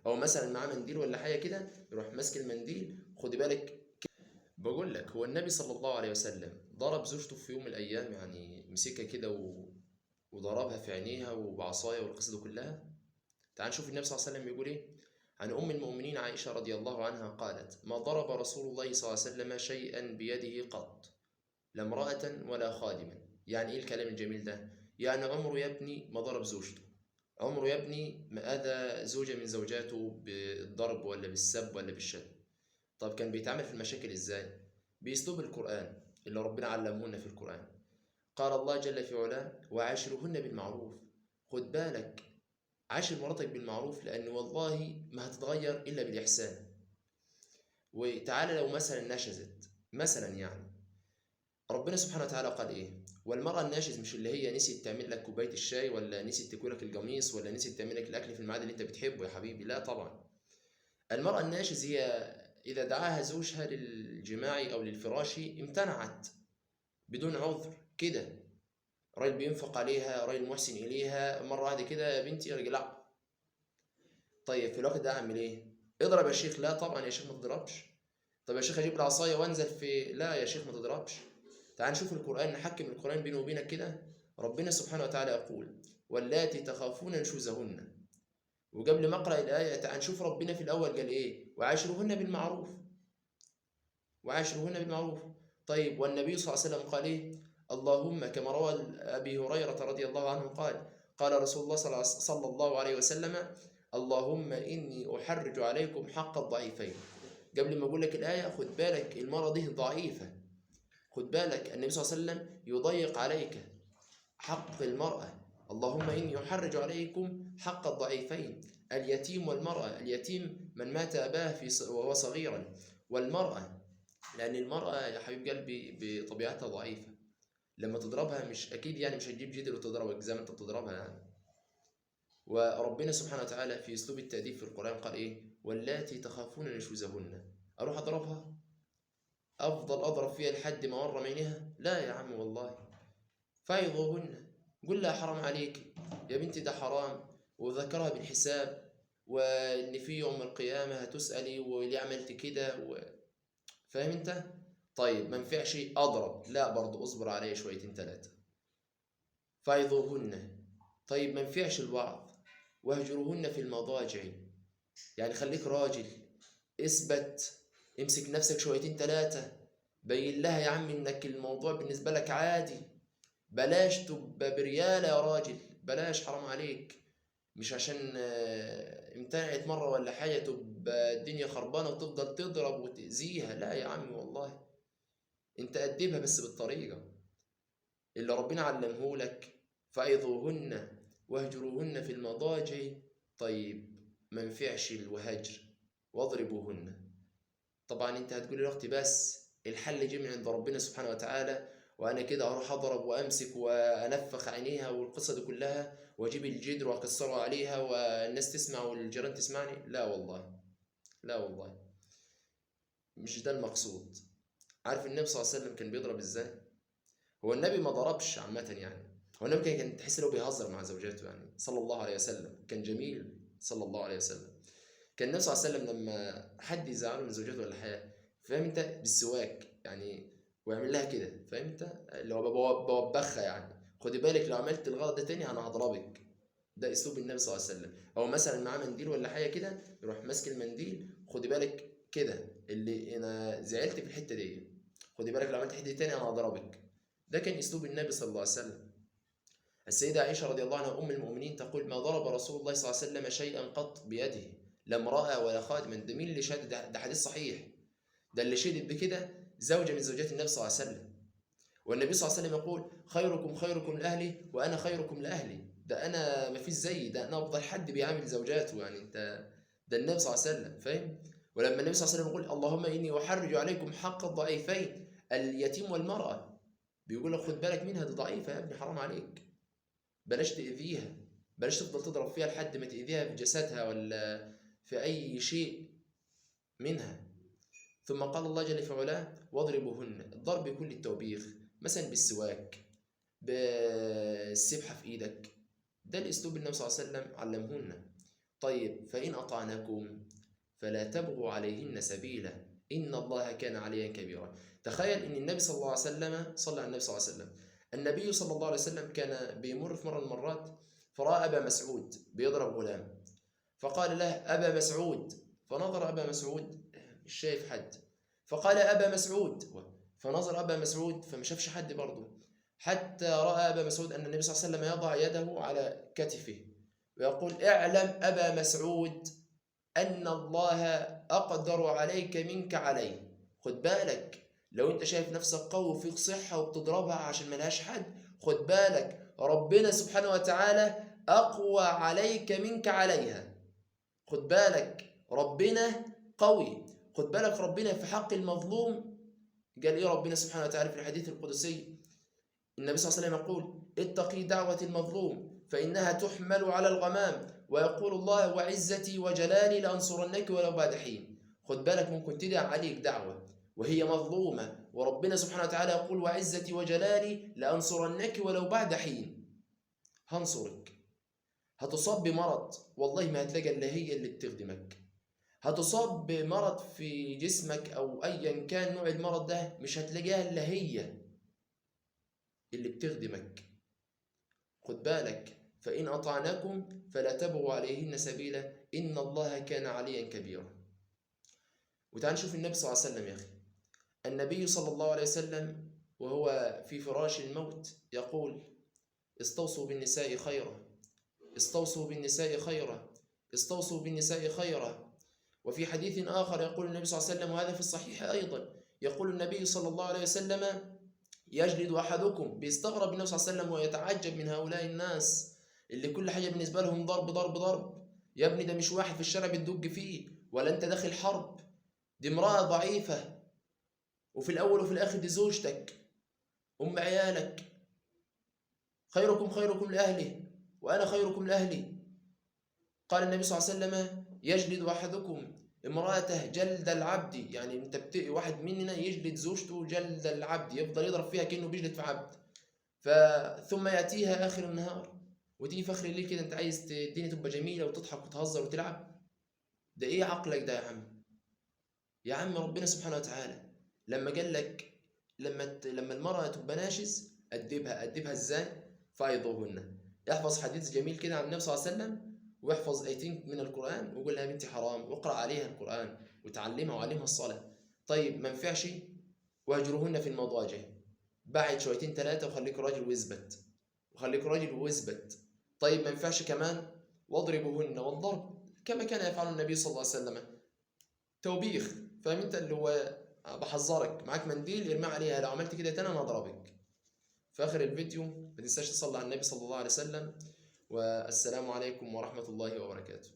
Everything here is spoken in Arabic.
او مثلا معاه منديل ولا حاجه كده، يروح ماسك المنديل. خدي بالك، بقول لك هو النبي صلى الله عليه وسلم ضرب زوجته في يوم من الايام، يعني مسكها كده وضربها في عينيها وبعصايه والقصه دي كلها. تعال نشوف النبي صلى الله عليه وسلم يقول ايه. عن ام المؤمنين عائشه رضي الله عنها قالت: ما ضرب رسول الله صلى الله عليه وسلم شيئا بيده قط، لا امراه ولا خادما. يعني ايه الكلام الجميل ده؟ يعني عمره يا ابني ما ضرب زوجته، عمره يا ابني ما اذى زوجه من زوجاته بالضرب ولا بالسب ولا بالشتم. طب كان بيتعامل في المشاكل ازاي؟ باسلوب القران اللي ربنا علمهن في القران. قال الله جل في علاه: وعاشرهن بالمعروف. خد بالك، عاشر مراتك بالمعروف، لان والله ما هتتغير الا بالاحسان. وتعالى لو مثلا نشزت مثلا، يعني ربنا سبحانه وتعالى قال ايه؟ والمرأة الناشز مش اللي هي نسيت تعمل لك كوباية الشاي، ولا نسيت تكوي لك القميص، ولا نسيت تعمل لك الاكل في الميعاد اللي انت بتحبه يا حبيبي، لا طبعا. المرأة الناشز هي اذا دعاها زوجها للجماع او للفراش امتنعت بدون عذر كده. راجل بينفق عليها، راجل محسن اليها، مرة واحدة كده يا بنتي يا راجل لا. طيب في الوقت ده اعمل ايه؟ اضرب يا شيخ؟ لا طبعا يا شيخ ما تضربش. طب يا شيخ اجيب العصايه وانزل في؟ لا يا شيخ ما تضربش. تعال نشوف القران، نحكم القران بينه وبينك كده. ربنا سبحانه وتعالى يقول: واللاتي تخافون نشوزهن. وقبل ما اقرا الايه تعال نشوف ربنا في الاول قال ايه: وعاشرهن بالمعروف. وعاشرهن بالمعروف. طيب والنبي صلى الله عليه وسلم قال ايه؟ اللهم كما روى ابي هريره رضي الله عنه قال: قال رسول الله صلى الله عليه وسلم: اللهم اني احرج عليكم حق الضعيفين. قبل ما اقول لك الايه خد بالك المرأة دي ضعيفه. خد بالك النبي صلى الله عليه وسلم يضيق عليك حق المرأة. اللهم إني أحرج عليكم حق الضعيفين، اليتيم والمرأة. اليتيم من مات أباه وهو صغيرا، والمرأة لأن المرأة يا حبيب قلبي بطبيعتها ضعيفة. لما تضربها مش أكيد يعني مش هتجيب جدل وتضربك زي ما أنت بتضربها يعني. وربنا سبحانه وتعالى في أسلوب التأديب في القرآن قال إيه؟ واللاتي تخافون نشوزهن. أروح أضربها؟ أفضل أضرب فيها لحد ما ور عينيها؟ لا يا عم والله. فعظوهن، قل لها حرام عليك يا بنتي، ده حرام. وذكرها بالحساب، وان في يوم القيامه هتسالي وليه عملت كده فاهم انت؟ طيب ما ينفعش اضرب؟ لا برضه اصبر عليا شويتين ثلاثه. فعظوهن. طيب ما ينفعش الوعظ؟ واهجروهن في المضاجع. يعني خليك راجل، اثبت، امسك نفسك شويتين ثلاثه، بين لها يا عم انك الموضوع بالنسبه لك عادي. بلاش تبقى بريالة يا راجل، بلاش حرام عليك. مش عشان امتنعت مرة ولا حاجة تبقى الدنيا خربانة وتفضل تضرب وتأذيها، لا يا عم والله. انت أدبها بس بالطريقة اللي ربنا علمه لك. فعظوهن واهجروهن في المضاجع. طيب ما ينفعش الوهجر، واضربوهن. طبعا انت هتقول لي اختي بس الحل جه من عند ربنا سبحانه وتعالى، وانا كده اروح اضرب وامسك وانفخ عينيها والقصه دي كلها واجيب الجدر واكسره عليها والناس تسمع والجيران تسمعني؟ لا والله، لا والله، مش ده المقصود. عارف النبي صلى الله عليه وسلم كان بيضرب ازاي؟ هو النبي ما ضربش عامه يعني. هو النبي كان تحس انه بيهزر مع زوجاته يعني، صلى الله عليه وسلم كان جميل صلى الله عليه وسلم. كان النبي صلى الله عليه وسلم لما حد يزعله من زوجته ولا حاجه، فاهم انت، بالسواك يعني، ويعمل لها كده، فاهم انت، اللي هو بوبخها يعني. خدي بالك لو عملت الغلط ده تاني انا هضربك. ده اسلوب النبي صلى الله عليه وسلم. او مثلا معاه منديل ولا حاجه كده، يروح ماسك المنديل، خدي بالك كده اللي انا زعلت في الحته دي، خدي بالك لو عملت حته تاني انا هضربك. ده كان اسلوب النبي صلى الله عليه وسلم. السيدة عائشة رضي الله عنها أم المؤمنين تقول: ما ضرب رسول الله صلى الله عليه وسلم شيئا قط بيده، لا امرأة ولا خادما. ده مين اللي شهد؟ ده حديث صحيح. ده اللي شهدت بكده زوجة من زوجات النبي صلى الله عليه وسلم. والنبي صلى الله عليه وسلم يقول: خيركم خيركم لأهلي وأنا خيركم لأهلي. ده أنا ما فيش زيي، ده أنا أفضل حد بيعامل زوجاته يعني. أنت ده النبي صلى الله عليه وسلم، فاهم؟ ولما النبي صلى الله عليه وسلم يقول: اللهم إني أحرج عليكم حق الضعيفين، اليتيم والمرأة، بيقول لك خد بالك منها، دي ضعيفة يا ابني حرام عليك، بلاش تأذيها، بلاش تفضل تضرب فيها لحد ما تأذيها في جسدها ولا في أي شيء منها. ثم قال الله جل في علاه: واضربوهن. الضرب يكون للتوبيخ، مثلا بالسواك، بالسبحة في إيدك. ده الأسلوب النبي صلى الله عليه وسلم علمهن. طيب فإن أطعنكم فلا تبغوا عليهن سبيلا إن الله كان عليا كبيرا. تخيل إن النبي صلى الله عليه وسلم، صلى على النبي صلى الله عليه وسلم، النبي صلى الله عليه وسلم كان بيمر في مرة من المرات فرأى أبا مسعود بيضرب غلام، فقال له أبا مسعود، فنظر أبا مسعود مش شايف حد، فقال أبا مسعود، فنظر أبا مسعود فما شافش حد برضه، حتى رأى أبا مسعود أن النبي صلى الله عليه وسلم يضع يده على كتفه ويقول اعلم أبا مسعود أن الله أقدر عليك منك عليه. خد بالك لو أنت شايف نفسك قوي وفيك صحة وبتضربها عشان ملهاش حد، خد بالك ربنا سبحانه وتعالى أقوى عليك منك عليها. خد بالك ربنا قوي. خد بالك ربنا في حق المظلوم قال إيه ربنا سبحانه وتعالى في الحديث القدسي؟ النبي صلى الله عليه وسلم يقول اتقي دعوة المظلوم فإنها تحمل على الغمام، ويقول الله وعزتي وجلالي لأنصرنك ولو بعد حين. خد بالك ممكن تدعى عليك دعوة وهي مظلومة وربنا سبحانه وتعالى يقول وعزتي وجلالي لأنصرنك ولو بعد حين. هنصرك. هتصاب بمرض والله ما هتلاقي إلا هي اللي بتخدمك. هتصاب بمرض في جسمك أو أيا كان نوع المرض ده مش هتلاقيها إلا هي اللي بتخدمك. خد بالك فإن أطعناكم فلا تبغوا عليهن سبيلا إن الله كان عليا كبيرا. وتعال نشوف النبي صلى الله عليه وسلم يا أخي. النبي صلى الله عليه وسلم وهو في فراش الموت يقول استوصوا بالنساء خيرا، استوصوا بالنساء خيرا، استوصوا بالنساء خيرا. وفي حديث آخر يقول النبي صلى الله عليه وسلم وهذا في الصحيح أيضا، يقول النبي صلى الله عليه وسلم يجلد أحدكم. بيستغرب النبي صلى الله عليه وسلم ويتعجب من هؤلاء الناس اللي كل حاجة بالنسبة لهم ضرب ضرب ضرب. يا ابني ده مش واحد في الشارع بتدق فيه ولا أنت داخل حرب، دي امرأة ضعيفة وفي الأول وفي الآخر دي زوجتك أم عيالك. خيركم خيركم لأهله وأنا خيركم لأهلي. قال النبي صلى الله عليه وسلم يجلد أحدكم امرأته جلد العبد، يعني انت واحد مننا يجلد زوجته جلد العبد، يفضل يضرب فيها كأنه بيجلد في عبد. ثم يأتيها آخر النهار وتيجي في آخر الليل كده انت عايز الدنيا تبقى جميلة وتضحك وتهزر وتلعب. ده ايه عقلك ده يا عم؟ يا عم ربنا سبحانه وتعالى لما قال لك لما المرأة تبقى ناشز أدبها ازاي؟ فايضوهن. يحفظ حديث جميل كده عن النبي صلى الله عليه وسلم ويحفظ آيتين من القرآن ويقول لها بنتي حرام واقرأ عليها القرآن وتعلمها وعلمها الصلاة. طيب ما ينفعش واهجروهن في المضاجع، بعد شويتين ثلاثة وخليك راجل واثبت، وخليك راجل واثبت. طيب ما ينفعش كمان واضربوهن، والضرب كما كان يفعل النبي صلى الله عليه وسلم توبيخ، فاهم انت اللي هو بحذرك معاك منديل ارمي عليها لو عملت كده تاني انا هضربك. في اخر الفيديو ما تنساش تصلي على النبي صلى الله عليه وسلم، والسلام عليكم ورحمة الله وبركاته.